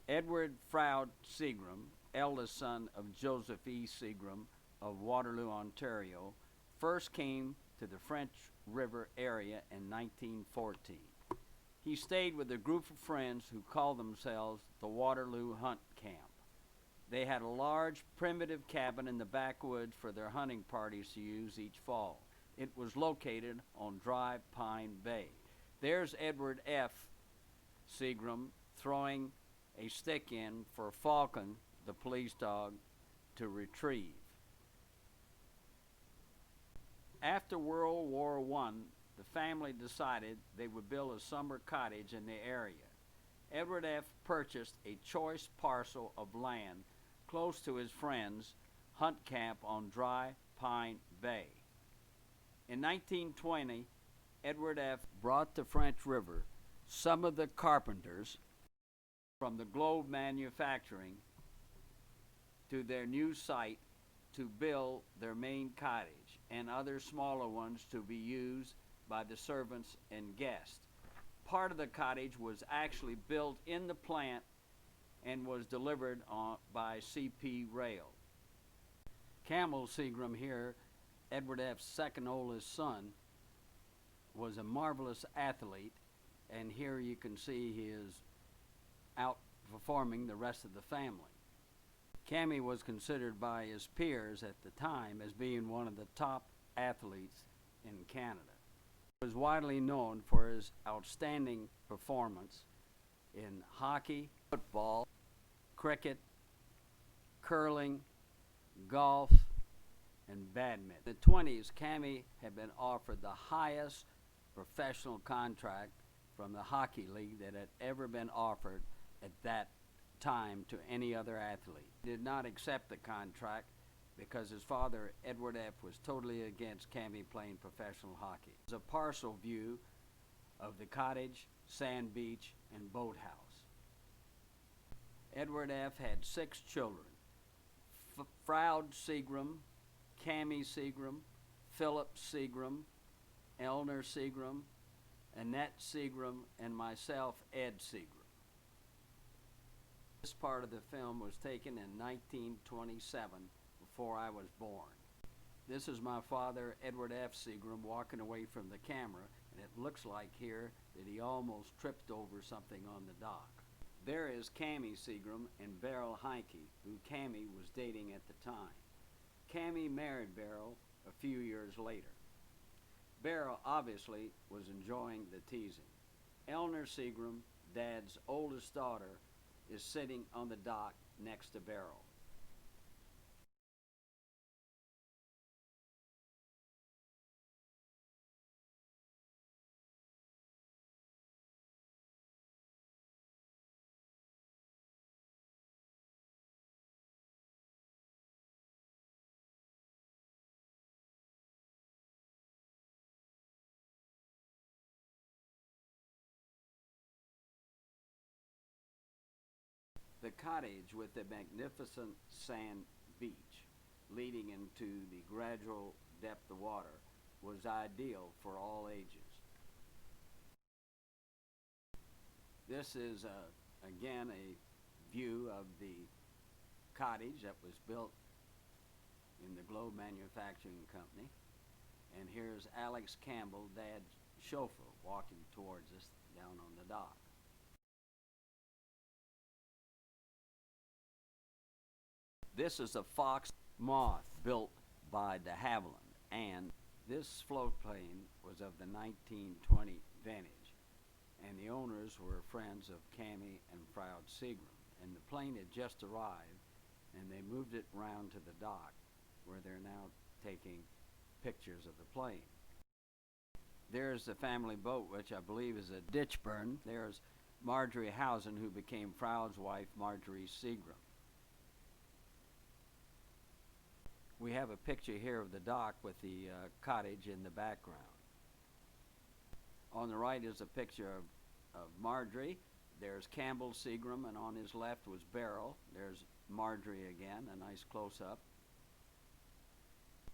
Edward Froude Seagram, eldest son of Joseph E. Seagram of Waterloo, Ontario, first came to the French River area in 1914. He stayed with a group of friends who called themselves the Waterloo Hunt Camp. They had a large primitive cabin in the backwoods for their hunting parties to use each fall. It was located on Dry Pine Bay. There's Edward F. Seagram throwing a stick in for Falcon, the police dog, to retrieve. After World War I, the family decided they would build a summer cottage in the area. Edward F. purchased a choice parcel of land close to his friend's hunt camp on Dry Pine Bay. In 1920, Edward F. brought to French River some of the carpenters from the Globe Manufacturing to their new site to build their main cottage and other smaller ones to be used by the servants and guests. Part of the cottage was actually built in the plant and was delivered by CP Rail. Campbell Seagram here, Edward F.'s second oldest son, was a marvelous athlete, and here you can see he is outperforming the rest of the family. Cammy was considered by his peers at the time as being one of the top athletes in Canada. He was widely known for his outstanding performance in hockey, football, cricket, curling, golf, and badminton. In the 20s, Cammy had been offered the highest professional contract from the hockey league that had ever been offered at that time to any other athlete. He did not accept the contract because his father, Edward F., was totally against Cammy playing professional hockey. There's a parcel view of the cottage, sand beach, and boathouse. Edward F. had 6 children: Froude Seagram, Cammy Seagram, Philip Seagram, Eleanor Seagram, Annette Seagram, and myself, Ed Seagram. This part of the film was taken in 1927, before I was born. This is my father, Edward F. Seagram, walking away from the camera, and it looks like here that he almost tripped over something on the dock. There is Cammy Seagram and Beryl Heinke, who Cammy was dating at the time. Cammy married Beryl a few years later. Beryl obviously was enjoying the teasing. Eleanor Seagram, Dad's oldest daughter, is sitting on the dock next to Beryl. The cottage with the magnificent sand beach leading into the gradual depth of water was ideal for all ages. This is again a view of the cottage that was built in the Globe Manufacturing Company. And here's Alex Campbell, Dad's chauffeur, walking towards us down on the dock. This is a fox moth built by de Havilland, and this floatplane was of the 1920 vintage, and the owners were friends of Cammy and Froude Seagram. And the plane had just arrived, and they moved it round to the dock, where they're now taking pictures of the plane. There's the family boat, which I believe is a ditch burn. There's Marjorie Housen, who became Froude's wife, Marjorie Seagram. We have a picture here of the dock with the cottage in the background. On the right is a picture of Marjorie. There's Campbell Seagram, and on his left was Beryl. There's Marjorie again, a nice close-up.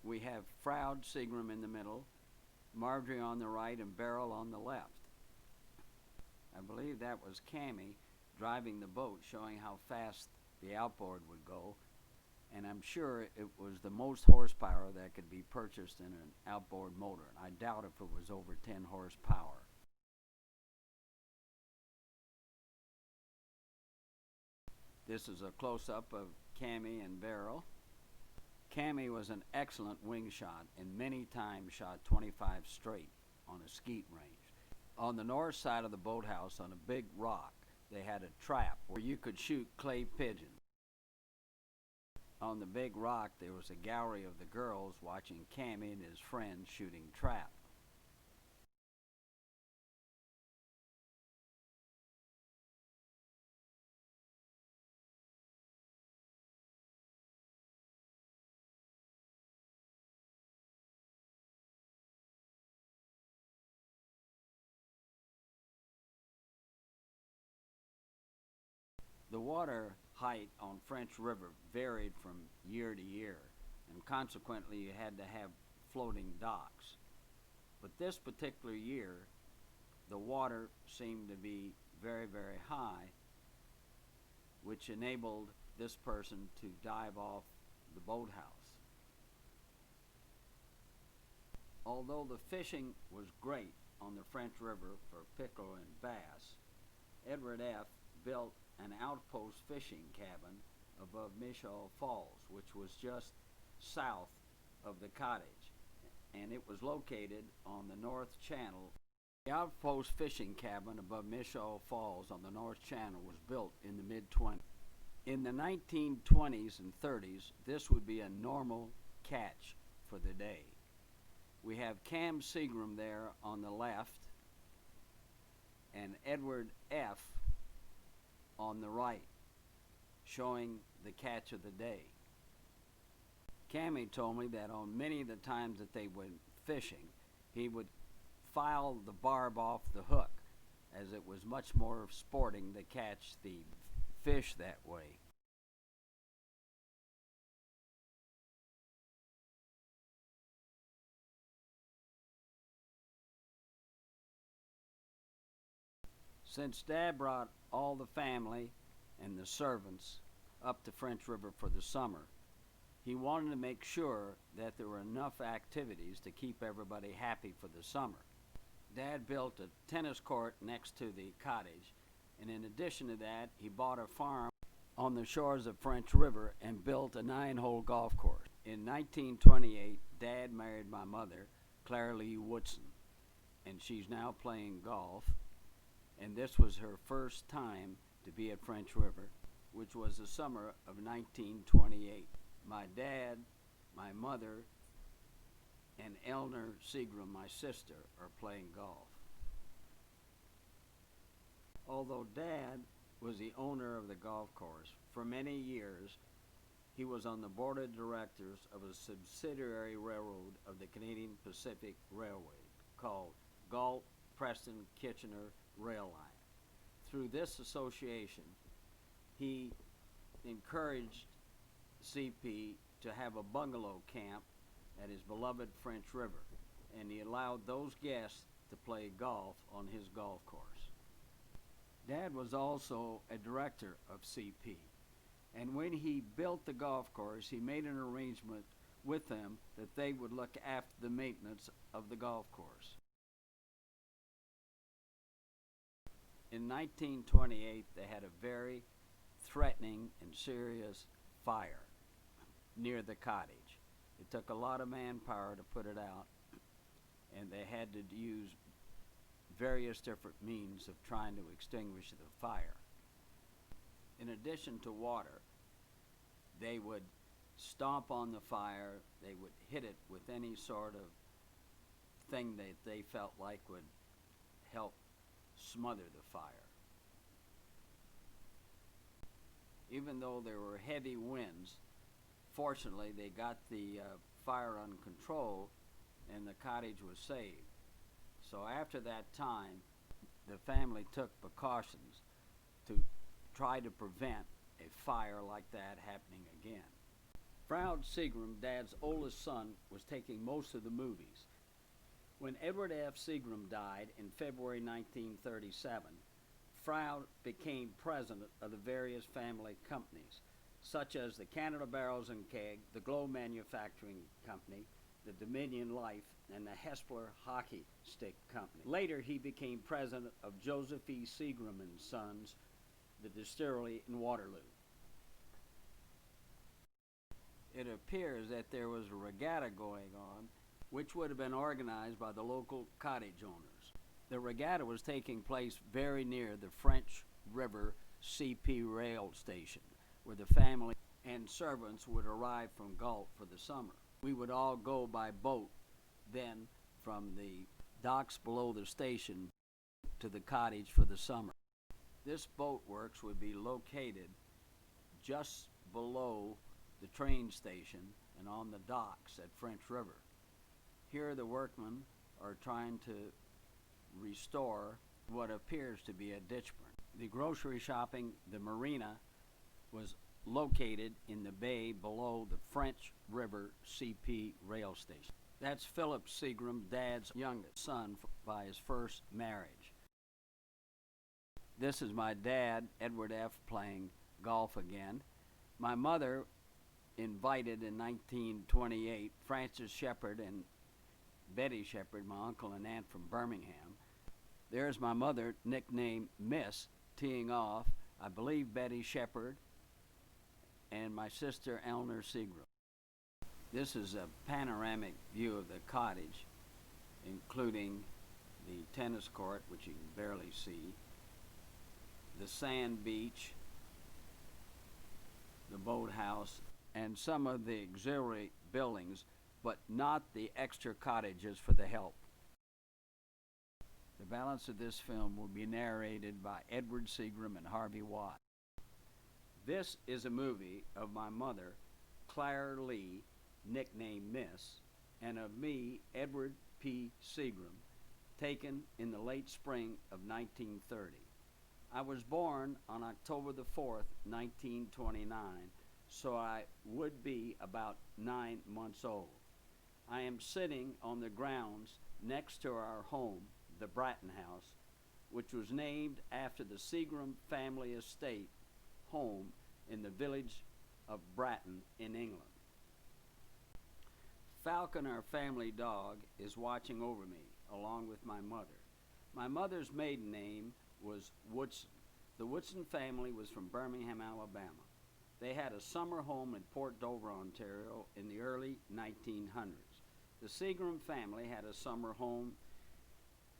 We have Froude Seagram in the middle, Marjorie on the right, and Beryl on the left. I believe that was Cammy driving the boat, showing how fast the outboard would go. And I'm sure it was the most horsepower that could be purchased in an outboard motor. And I doubt if it was over 10 horsepower. This is a close-up of Cammy and Beryl. Cammy was an excellent wing shot and many times shot 25 straight on a skeet range. On the north side of the boathouse, on a big rock, they had a trap where you could shoot clay pigeons. On the big rock, there was a gallery of the girls watching Cammy and his friends shooting trap. The water height on French River varied from year to year, and consequently you had to have floating docks. But this particular year, the water seemed to be very, very high, which enabled this person to dive off the boathouse. Although the fishing was great on the French River for pickerel and bass, Edward F. built an outpost fishing cabin above Mishaw Falls, which was just south of the cottage, and it was located on the North Channel. The outpost fishing cabin above Mishaw Falls on the North Channel was built in the mid-20s. In the 1920s and 30s, this would be a normal catch for the day. We have Cam Seagram there on the left and Edward F. on the right, showing the catch of the day. Cammy told me that on many of the times that they went fishing, he would file the barb off the hook, as it was much more sporting to catch the fish that way. Since Dad brought all the family and the servants up the French River for the summer, he wanted to make sure that there were enough activities to keep everybody happy for the summer. Dad built a tennis court next to the cottage, and in addition to that, he bought a farm on the shores of French River and built a 9-hole golf course. In 1928, Dad married my mother, Claire Lee Woodson, and she's now playing golf. And this was her first time to be at French River, which was the summer of 1928. My dad, my mother, and Eleanor Seagram, my sister, are playing golf. Although Dad was the owner of the golf course, for many years he was on the board of directors of a subsidiary railroad of the Canadian Pacific Railway called Galt, Preston, Kitchener Rail Line. Through this association, he encouraged CP to have a bungalow camp at his beloved French River, and he allowed those guests to play golf on his golf course. Dad was also a director of CP, and when he built the golf course, he made an arrangement with them that they would look after the maintenance of the golf course. In 1928, they had a very threatening and serious fire near the cottage. It took a lot of manpower to put it out, and they had to use various different means of trying to extinguish the fire. In addition to water, they would stomp on the fire, they would hit it with any sort of thing that they felt like would help smother the fire. Even though there were heavy winds, fortunately they got the fire under control and the cottage was saved. So after that time, the family took precautions to try to prevent a fire like that happening again. Froude Seagram, Dad's oldest son, was taking most of the movies. When Edward F. Seagram died in February 1937, Froud became president of the various family companies, such as the Canada Barrels and Keg, the Glow Manufacturing Company, the Dominion Life, and the Hespler Hockey Stick Company. Later, he became president of Joseph E. Seagram and Sons, the distillery in Waterloo. It appears that there was a regatta going on, which would have been organized by the local cottage owners. The regatta was taking place very near the French River CP rail station, where the family and servants would arrive from Galt for the summer. We would all go by boat then from the docks below the station to the cottage for the summer. This boat works would be located just below the train station and on the docks at French River. Here the workmen are trying to restore what appears to be a ditch burn. The grocery shopping, the marina, was located in the bay below the French River CP rail station. That's Philip Seagram, Dad's youngest son by his first marriage. This is my dad, Edward F., playing golf again. My mother invited in 1928 Francis Shepard and Betty Shepard, my uncle and aunt from Birmingham. There's my mother, nicknamed Miss, teeing off, I believe Betty Shepard, and my sister Eleanor Seagram. This is a panoramic view of the cottage, including the tennis court, which you can barely see, the sand beach, the boathouse, and some of the auxiliary buildings, but not the extra cottages for the help. The balance of this film will be narrated by Edward Seagram and Harvey Watt. This is a movie of my mother, Claire Lee, nicknamed Miss, and of me, Edward P. Seagram, taken in the late spring of 1930. I was born on October the 4th, 1929, so I would be about 9 months old. I am sitting on the grounds next to our home, the Bratton House, which was named after the Seagram family estate home in the village of Bratton in England. Falcon, our family dog, is watching over me, along with my mother. My mother's maiden name was Woodson. The Woodson family was from Birmingham, Alabama. They had a summer home in Port Dover, Ontario in the early 1900s. The Seagram family had a summer home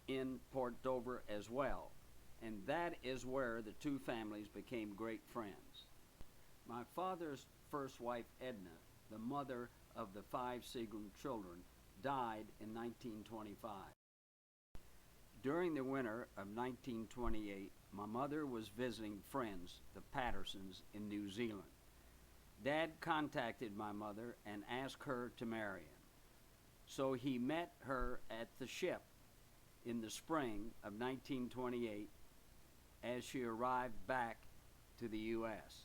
in Port Dover as well, and that is where the two families became great friends. My father's first wife, Edna, the mother of the 5 Seagram children, died in 1925. During the winter of 1928, my mother was visiting friends, the Pattersons, in New Zealand. Dad contacted my mother and asked her to marry him. So he met her at the ship in the spring of 1928 as she arrived back to the U.S.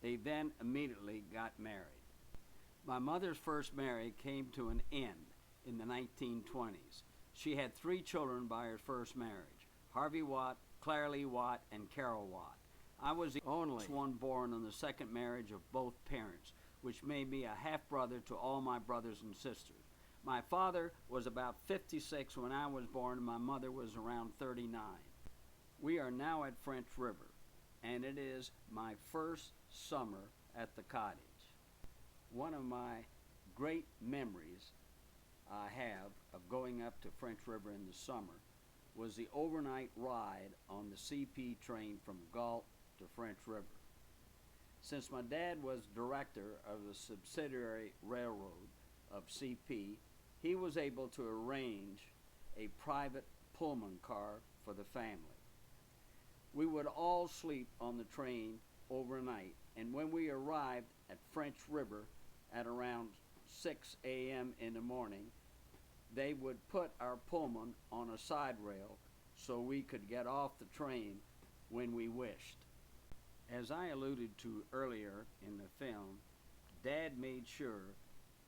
They then immediately got married. My mother's first marriage came to an end in the 1920s. She had 3 children by her first marriage, Harvey Watt, Claire Lee Watt, and Carol Watt. I was the only one born on the second marriage of both parents, which made me a half-brother to all my brothers and sisters. My father was about 56 when I was born, and my mother was around 39. We are now at French River, and it is my first summer at the cottage. One of my great memories I have of going up to French River in the summer was the overnight ride on the CP train from Galt to French River. Since my dad was director of the subsidiary railroad of CP, he was able to arrange a private Pullman car for the family. We would all sleep on the train overnight, and when we arrived at French River at around 6 a.m. in the morning, they would put our Pullman on a side rail so we could get off the train when we wished. As I alluded to earlier in the film, Dad made sure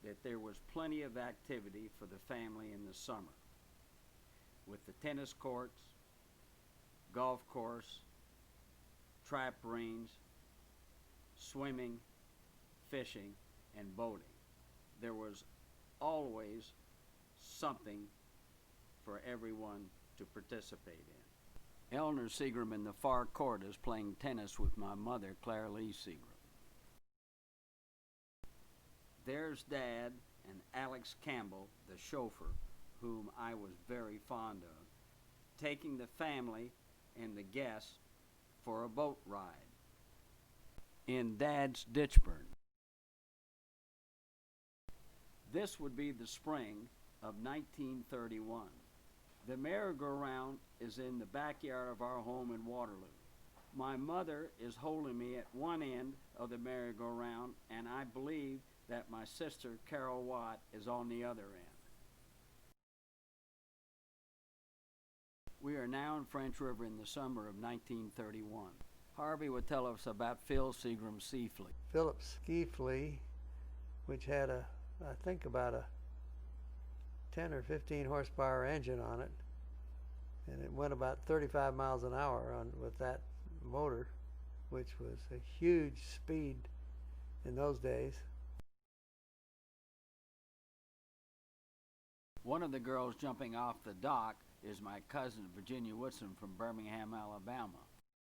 that there was plenty of activity for the family in the summer, with the tennis courts, golf course, trampolines, swimming, fishing, and boating. There was always something for everyone to participate in. Eleanor Seagram in the far court is playing tennis with my mother, Claire Lee Seagram. There's Dad and Alex Campbell, the chauffeur, whom I was very fond of, taking the family and the guests for a boat ride in Dad's ditch burn. This would be the spring of 1931. The merry-go-round is in the backyard of our home in Waterloo. My mother is holding me at one end of the merry-go-round, and I believe that my sister, Carol Watt, is on the other end. We are now in French River in the summer of 1931. Harvey would tell us about Phil Seagram's Sea Flea. Phillips ski flea, which had I think about a 10 or 15 horsepower engine on it, and it went about 35 miles an hour with that motor, which was a huge speed in those days. One of the girls jumping off the dock is my cousin Virginia Woodson from Birmingham, Alabama.